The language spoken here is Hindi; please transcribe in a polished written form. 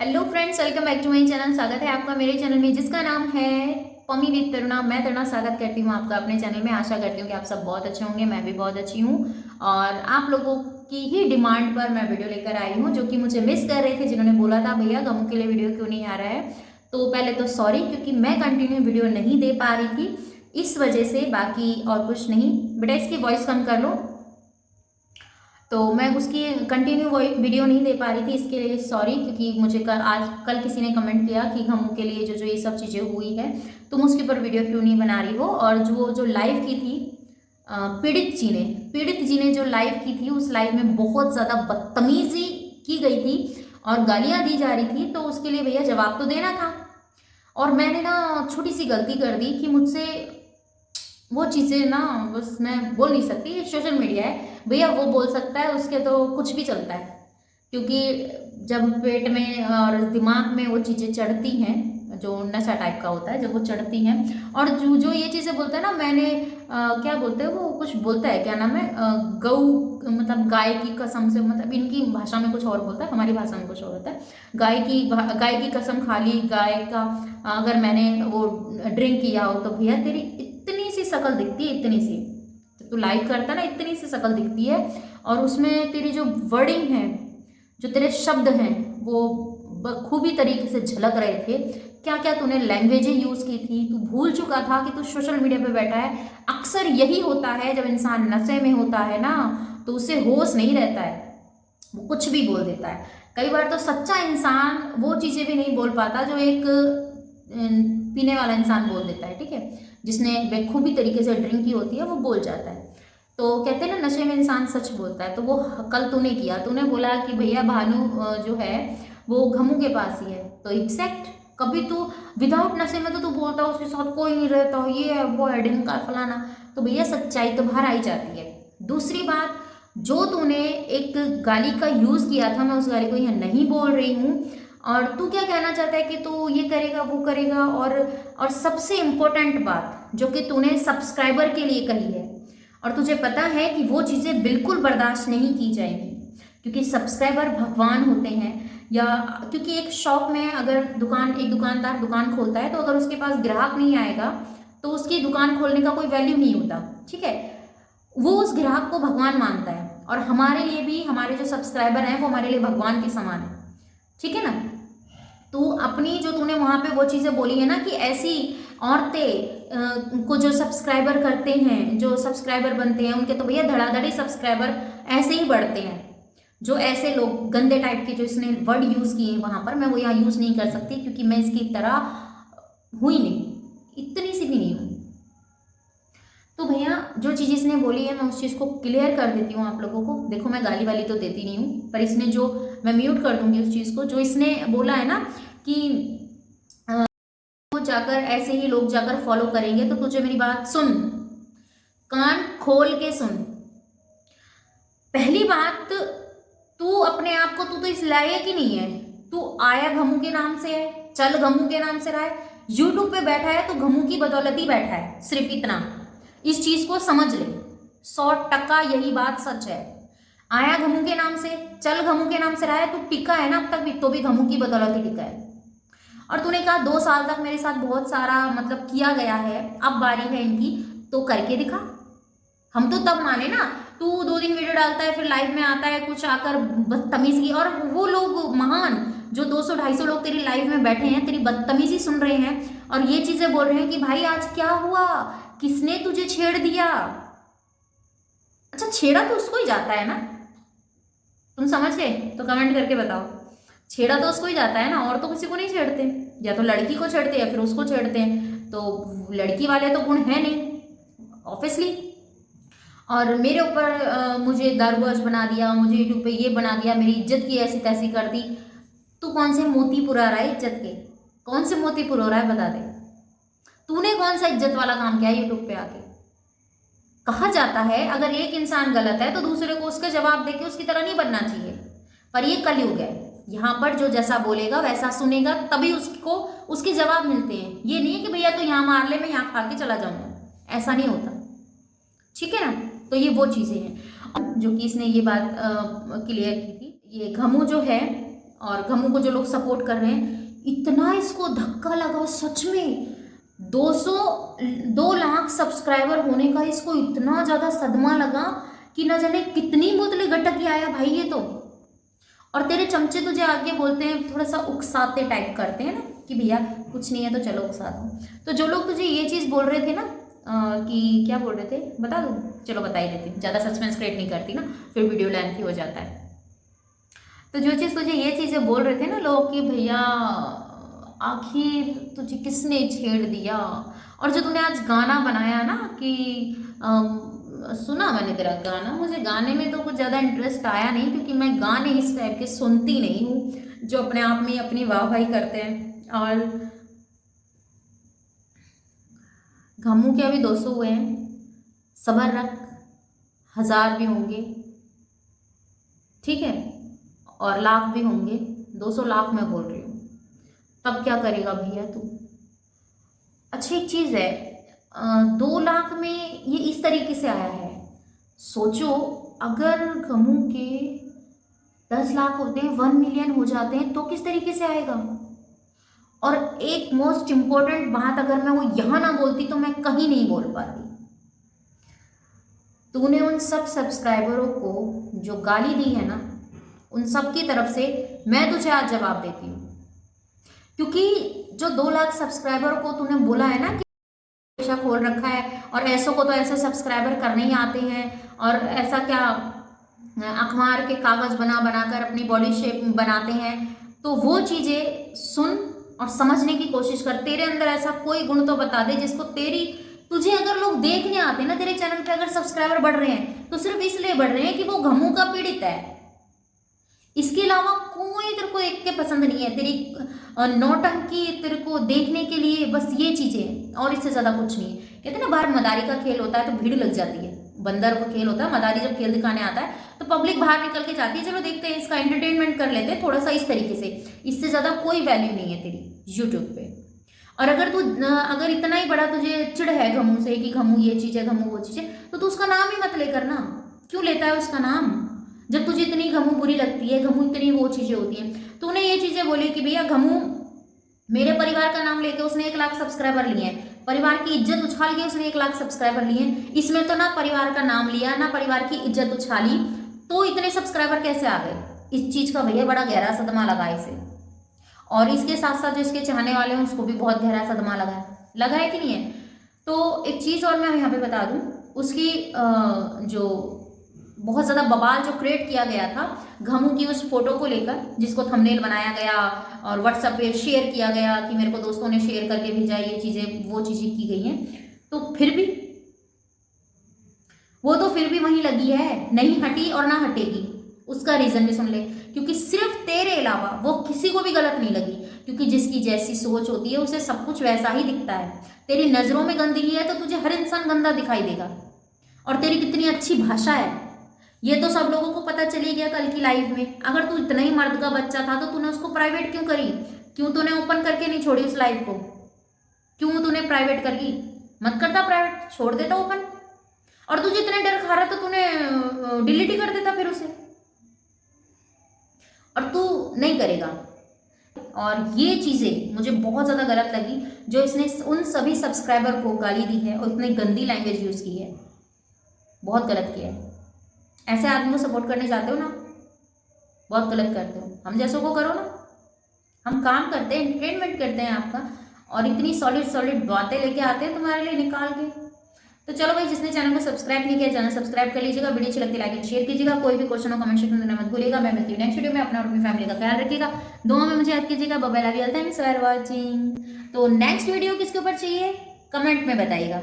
Hello friends, welcome back to my channel. स्वागत है आपका मेरे चैनल में जिसका नाम है पमी विद तरुणा। मैं तरुणा स्वागत करती हूँ आपका अपने चैनल में। आशा करती हूँ कि आप सब बहुत अच्छे होंगे, मैं भी बहुत अच्छी हूँ। और आप लोगों की ही डिमांड पर मैं वीडियो लेकर आई हूँ, जो कि मुझे मिस कर रहे थे, जिन्होंने बोला था भैया गमू के लिए वीडियो क्यों नहीं आ रहा है। तो पहले तो सॉरी, क्योंकि मैं कंटिन्यू वीडियो नहीं दे पा रही थी, इस वजह से, बाकी और कुछ नहीं। बेटा इसकी वॉइस कम कर लो। तो मैं उसकी कंटिन्यू वो वीडियो नहीं दे पा रही थी, इसके लिए सॉरी। क्योंकि मुझे कल किसी ने कमेंट किया कि घमू के लिए जो ये सब चीज़ें हुई है, तुम उसके ऊपर वीडियो क्यों नहीं बना रही हो। और जो लाइव की थी पीड़ित जी ने जो लाइव की थी, उस लाइव में बहुत ज़्यादा बदतमीजी की गई थी और गालियाँ दी जा रही थी। तो उसके लिए भैया जवाब तो देना था। और मैंने ना छोटी सी गलती कर दी कि मुझसे वो चीज़ें ना, बस मैं बोल नहीं सकती, ये सोशल मीडिया है भैया, वो बोल सकता है, उसके तो कुछ भी चलता है। क्योंकि जब पेट में और दिमाग में वो चीज़ें चढ़ती हैं, जो नशा टाइप का होता है, जब वो चढ़ती हैं, और जो जो ये चीज़ें बोलता है ना, मैंने क्या बोलते हैं, वो कुछ बोलता है, क्या नाम है, गऊ, मतलब गाय की कसम से, मतलब इनकी भाषा में कुछ और बोलता है, हमारी भाषा में कुछ और होता है। गाय की कसम खा ली, गाय का अगर मैंने वो ड्रिंक किया हो तो भैया तेरी इतनी सी शक्ल दिखती है, इतनी सी, तो तू लाइव करता है ना, इतनी सी शक्ल दिखती है। और उसमें तेरी जो वर्डिंग है, जो तेरे शब्द हैं, वो बखूबी तरीके से झलक रहे थे। क्या क्या तूने लैंग्वेजें यूज़ की थी, तू भूल चुका था कि तू सोशल मीडिया पे बैठा है। अक्सर यही होता है, जब इंसान नशे में होता है ना, तो उसे होश नहीं रहता है, वो कुछ भी बोल देता है। कई बार तो सच्चा इंसान वो चीज़ें भी नहीं बोल पाता जो एक पीने वाला इंसान बोल देता है, ठीक है। जिसने बेखूबी तरीके से ड्रिंक की होती है, वो बोल जाता है। तो कहते हैं ना, नशे में इंसान सच बोलता है। तो वो कल तूने किया, तूने बोला कि भैया भानु जो है वो घमू के पास ही है, तो एग्जैक्ट, कभी तू विदाउट नशे में तो तू बोलता उसके साथ कोई नहीं रहता, ये है वो है, ढिमका फलाना। तो भैया सच्चाई तो बाहर आई जाती है। दूसरी बात, जो तूने एक गाली का यूज़ किया था, मैं उस गाली को यहाँ नहीं बोल रही हूँ। और तू क्या कहना चाहता है कि तू ये करेगा वो करेगा। और सबसे इम्पोर्टेंट बात जो कि तूने सब्सक्राइबर के लिए कही है, और तुझे पता है कि वो चीज़ें बिल्कुल बर्दाश्त नहीं की जाएंगी, क्योंकि सब्सक्राइबर भगवान होते हैं। या क्योंकि एक शॉप में अगर एक दुकानदार दुकान खोलता है, तो अगर उसके पास ग्राहक नहीं आएगा, तो उसकी दुकान खोलने का कोई वैल्यू नहीं होता, ठीक है। वो उस ग्राहक को भगवान मानता है, और हमारे लिए भी हमारे जो सब्सक्राइबर हैं वो हमारे लिए भगवान के समान है, ठीक है ना। तो अपनी जो तूने वहां पे वो चीज़ें बोली है ना, कि ऐसी औरतें को जो सब्सक्राइबर करते हैं, जो सब्सक्राइबर बनते हैं, उनके तो भैया धड़ाधड़ी सब्सक्राइबर ऐसे ही बढ़ते हैं। जो ऐसे लोग गंदे टाइप के, जो इसने वर्ड यूज़ किए हैं वहां पर, मैं वो यहाँ यूज़ नहीं कर सकती, क्योंकि मैं इसकी तरह हुई नहीं, इतनी सी भी नहीं हूँ। तो भैया जो चीज़ इसने बोली है, मैं उस चीज़ को क्लियर कर देती हूँ आप लोगों को। देखो मैं गाली वाली तो देती नहीं हूँ, पर इसने जो, मैं म्यूट कर दूंगी उस चीज़ को, जो इसने बोला है ना कि वो जाकर ऐसे ही लोग जाकर फॉलो करेंगे। तो तुझे मेरी बात सुन, कान खोल के सुन। पहली बात, तू अपने आप को, तू तो इस लायक ही नहीं है। तू आया घमू के नाम से है, चल घमू के नाम से रहा है, यूट्यूब पे बैठा है तो घमू की बदौलत ही बैठा है, सिर्फ इतना। इस चीज को समझ ले, 100% यही बात सच है। आया घमू के नाम से, चल घमू के नाम से रहा है, तू टिका है ना अब तक भी, तो भी घमू की बदौलत ही टिका है। और तूने कहा 2 साल तक मेरे साथ बहुत सारा मतलब किया गया है, अब बारी है इनकी, तो करके दिखा। हम तो तब माने ना, तू 2 दिन वीडियो डालता है, फिर लाइव में आता है कुछ आकर बदतमीजी, और वो लोग महान जो 200-250 लोग तेरी लाइव में बैठे हैं, तेरी बदतमीजी सुन रहे हैं, और ये चीजें बोल रहे हैं कि भाई आज क्या हुआ, किसने तुझे छेड़ दिया। अच्छा, छेड़ा तो उसको ही जाता है ना, तुम समझ गए तो कमेंट करके बताओ। छेड़ा तो उसको ही जाता है ना, और तो किसी को नहीं छेड़ते। या तो लड़की को छेड़ते हैं या फिर उसको छेड़ते हैं, तो लड़की वाले तो गुण है नहीं ऑब्वियसली। और मेरे ऊपर मुझे दारूबाज बना दिया, मुझे यूट्यूब पे ये बना दिया, मेरी इज्जत की ऐसी तैसी कर दी। तू कौन से मोती पुरा रहा है इज्जत के, कौन से मोती पुरो रहा है बता दे। तूने कौन सा इज्जत वाला काम किया यूट्यूब पे आके। कहा जाता है अगर एक इंसान गलत है तो दूसरे को उसका जवाब देके उसकी तरह नहीं बनना चाहिए, पर ये कलयुग है। यहाँ पर जो जैसा बोलेगा वैसा सुनेगा, तभी उसको उसके जवाब मिलते हैं। ये नहीं है कि भैया तो यहाँ मार ले, मैं यहाँ खा के चला जाऊंगा, ऐसा नहीं होता, ठीक है ना। तो ये वो चीज़ें हैं जो कि इसने ये बात क्लियर की थी। ये घमू जो है, और घमू को जो लोग सपोर्ट कर रहे हैं, इतना इसको धक्का लगा सच में। 2 लाख सब्सक्राइबर होने का इसको इतना ज़्यादा सदमा लगा कि न जाने कितनी बोतलें गटक के आया भाई ये तो। और तेरे चमचे तुझे आगे बोलते हैं, थोड़ा सा उकसाते टाइप करते हैं ना कि भैया कुछ नहीं है तो चलो उकसा दो। तो जो लोग तुझे ये चीज़ बोल रहे थे ना कि क्या बोल रहे थे बता दूँ, चलो बता ही देती हूँ, ज़्यादा सस्पेंस क्रिएट नहीं करती ना, फिर वीडियो लेंथी हो जाता है। तो जो चीज़ तुझे ये चीज़ें बोल रहे थे ना लोग कि भैया आखिर तुझे किसने छेड़ दिया, और जो तूने आज गाना बनाया ना कि सुना मैंने तेरा गाना, मुझे गाने में तो कुछ ज़्यादा इंटरेस्ट आया नहीं क्योंकि मैं गाने इस टाइप के सुनती नहीं हूँ जो अपने आप में अपनी वाहवाही करते हैं। और घमू के अभी 200 हुए हैं, सबर रख, 1000 भी होंगे ठीक है, और लाख भी होंगे, 200 लाख मैं बोल रही हूँ, तब क्या करेगा भैया तू। अच्छा एक चीज़ है, 2 लाख में ये इस तरीके से आया है, सोचो अगर घमू के 10 लाख होते हैं, 1 मिलियन हो जाते हैं तो किस तरीके से आएगा। और एक मोस्ट इम्पोर्टेंट बात अगर मैं वो यहाँ ना बोलती तो मैं कहीं नहीं बोल पाती। तूने उन सब सब्सक्राइबरों को जो गाली दी है ना, उन सब की तरफ से मैं तुझे आज जवाब देती हूँ, क्योंकि जो 2 लाख सब्सक्राइबर को तूने बोला है ना कि पेशा खोल रखा है और ऐसों को तो ऐसे सब्सक्राइबर करने ही आते हैं, और ऐसा क्या अखबार के कागज बना बनाकर अपनी बॉडी शेप बनाते हैं, तो वो चीज़ें सुन और समझने की कोशिश कर। तेरे अंदर ऐसा कोई गुण तो बता दे जिसको तुझे अगर लोग देखने आते हैं ना, तेरे चैनल पे अगर सब्सक्राइबर बढ़ रहे हैं तो सिर्फ इसलिए बढ़ रहे हैं कि वो घमू का पीड़ित है, इसके अलावा कोई तेरे को देख के पसंद नहीं है। तेरी नौटंकी तेरे को देखने के लिए बस ये चीजें, और इससे ज्यादा कुछ नहीं है। कहते हैं ना बाहर मदारी का खेल होता है तो भीड़ लग जाती है, बंदर का खेल होता है, मदारी जब खेल दिखाने आता है तो पब्लिक बाहर निकल के जाती है, चलो देखते हैं इसका एंटरटेनमेंट कर लेते हैं थोड़ा सा, इस तरीके से। इससे ज्यादा कोई वैल्यू नहीं है तेरी यूट्यूब पे। और अगर इतना ही बड़ा तुझे चिढ़ है घमू से कि घमू ये चीज है, घमू वो चीज है, तो तू उसका नाम ही मत लेकर ना। क्यों लेता है उसका नाम जब तुझे इतनी घमू बुरी लगती है, घमू इतनी वो चीजें होती हैं। तूने ये चीजें बोली कि भैया घमू मेरे परिवार का नाम लेके उसने 1 लाख सब्सक्राइबर लिए हैं, परिवार की इज्जत उछाल के उसने 1 लाख सब्सक्राइबर लिए हैं। इसमें तो ना परिवार का नाम लिया ना परिवार की इज्जत उछाली, तो इतने सब्सक्राइबर कैसे आ गए। इस चीज का भैया बड़ा गहरा सदमा लगा इसे, और इसके साथ साथ जो इसके चाहने वाले हैं उसको भी बहुत गहरा सदमा लगा है कि नहीं है। तो एक चीज और मैं यहाँ पे बता दूं, उसकी जो बहुत ज़्यादा बवाल जो क्रिएट किया गया था घमू की उस फोटो को लेकर, जिसको थंबनेल बनाया गया और व्हाट्सएप पे शेयर किया गया कि मेरे को दोस्तों ने शेयर करके भेजा, ये चीज़ें वो चीज़ें की गई हैं, तो फिर भी वो तो फिर भी वहीं लगी है, नहीं हटी और ना हटेगी। उसका रीज़न भी सुन ले, क्योंकि सिर्फ तेरे अलावा वो किसी को भी गलत नहीं लगी, क्योंकि जिसकी जैसी सोच होती है उसे सब कुछ वैसा ही दिखता है। तेरी नज़रों में गंदगी है तो तुझे हर इंसान गंदा दिखाई देगा, और तेरी कितनी अच्छी भाषा है ये तो सब लोगों को पता चली गया कल की लाइव में। अगर तू इतना ही मर्द का बच्चा था तो तूने उसको प्राइवेट क्यों करी, क्यों तूने ओपन करके नहीं छोड़ी उस लाइव को, क्यों तूने प्राइवेट करी। मत करता प्राइवेट, छोड़ देता ओपन। और तुझे इतने डर खा रहा तो तूने डिलीट ही कर देता फिर उसे, और तू नहीं करेगा। और ये चीज़ें मुझे बहुत ज़्यादा गलत लगी जो इसने उन सभी सब्सक्राइबर को गाली दी है और इतनी गंदी लैंग्वेज यूज़ की है, बहुत गलत किया है। ऐसे आदमी को सपोर्ट करने जाते हो ना, बहुत गलत करते हो। हम जैसों को करो ना, हम काम करते हैं, एंटरटेनमेंट करते हैं आपका, और इतनी सॉलिड बातें लेके आते हैं तुम्हारे लिए निकाल के। तो चलो भाई, जिसने चैनल को सब्सक्राइब नहीं किया चैनल सब्सक्राइब कर लीजिएगा, वीडियो अच्छी लगती है लाइक एंड शेयर कीजिएगा। कोई भी क्वेश्चन हो कमेंट सेक्शन में देना मत भूलिएगा। मैं मिलती हूँ नेक्स्ट वीडियो में, अपना और अपनी फैमिली का ख्याल रखिएगा, दुआ में मुझे याद कीजिएगा। Bye bye, love you, thanks for watching. तो नेक्स्ट वीडियो किसके ऊपर चाहिए कमेंट में बताइएगा।